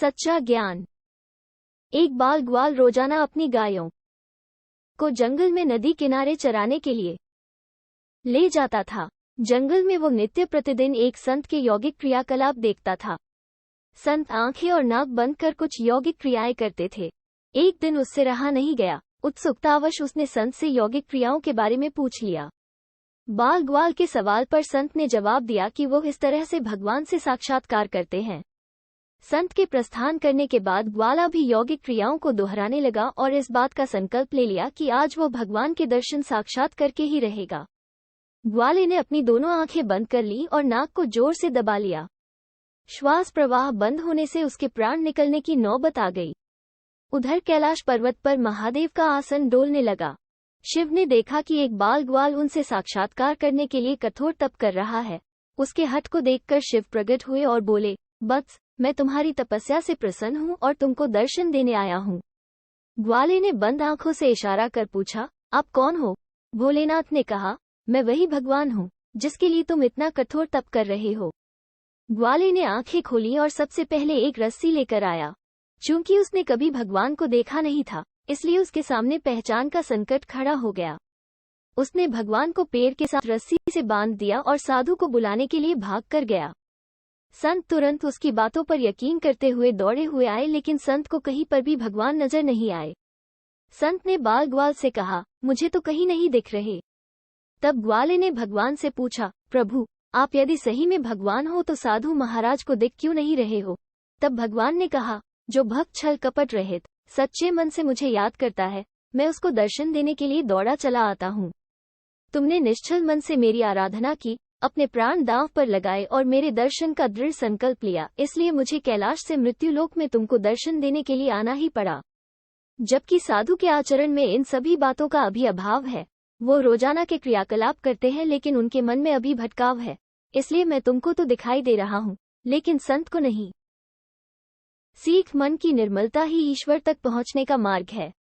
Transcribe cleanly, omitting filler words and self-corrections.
सच्चा ज्ञान। एक बाल ग्वाल रोजाना अपनी गायों को जंगल में नदी किनारे चराने के लिए ले जाता था। जंगल में वो नित्य प्रतिदिन एक संत के यौगिक क्रियाकलाप देखता था। संत आंखें और नाक बंद कर कुछ यौगिक क्रियाएं करते थे। एक दिन उससे रहा नहीं गया। उत्सुकतावश उसने संत से यौगिक क्रियाओं के बारे में पूछ लिया। बाल ग्वाल के सवाल पर संत ने जवाब दिया कि वो इस तरह से भगवान से साक्षात्कार करते हैं। संत के प्रस्थान करने के बाद ग्वाला भी यौगिक क्रियाओं को दोहराने लगा और इस बात का संकल्प ले लिया कि आज वो भगवान के दर्शन साक्षात करके ही रहेगा। ग्वाले ने अपनी दोनों आंखें बंद कर ली और नाक को जोर से दबा लिया। श्वास प्रवाह बंद होने से उसके प्राण निकलने की नौबत आ गई। उधर कैलाश पर्वत पर महादेव का आसन डोलने लगा। शिव ने देखा कि एक बाल ग्वाल उनसे साक्षात्कार करने के लिए कठोर तप कर रहा है। उसके हठ को देखकर शिव प्रकट हुए और बोले, वत्स, मैं तुम्हारी तपस्या से प्रसन्न हूँ और तुमको दर्शन देने आया हूँ। ग्वाले ने बंद आंखों से इशारा कर पूछा, आप कौन हो? भोलेनाथ ने कहा, मैं वही भगवान हूँ जिसके लिए तुम इतना कठोर तप कर रहे हो। ग्वाले ने आंखें खोली और सबसे पहले एक रस्सी लेकर आया। चूंकि उसने कभी भगवान को देखा नहीं था, इसलिए उसके सामने पहचान का संकट खड़ा हो गया। उसने भगवान को पेड़ के साथ रस्सी से बांध दिया और साधु को बुलाने के लिए भाग कर गया। संत तुरंत उसकी बातों पर यकीन करते हुए दौड़े हुए आए, लेकिन संत को कहीं पर भी भगवान नजर नहीं आए। संत ने बाल ग्वाल से कहा, मुझे तो कहीं नहीं दिख रहे। तब ग्वाले ने भगवान से पूछा, प्रभु, आप यदि सही में भगवान हो तो साधु महाराज को दिख क्यों नहीं रहे हो? तब भगवान ने कहा, जो भक्त छल कपट रहित सच्चे मन से मुझे याद करता है, मैं उसको दर्शन देने के लिए दौड़ा चला आता हूँ। तुमने निश्चल मन से मेरी आराधना की, अपने प्राण दांव पर लगाए और मेरे दर्शन का दृढ़ संकल्प लिया, इसलिए मुझे कैलाश से मृत्युलोक में तुमको दर्शन देने के लिए आना ही पड़ा। जबकि साधु के आचरण में इन सभी बातों का अभी अभाव है। वो रोजाना के क्रियाकलाप करते हैं, लेकिन उनके मन में अभी भटकाव है। इसलिए मैं तुमको तो दिखाई दे रहा हूँ, लेकिन संत को नहीं। सीख, मन की निर्मलता ही ईश्वर तक पहुँचने का मार्ग है।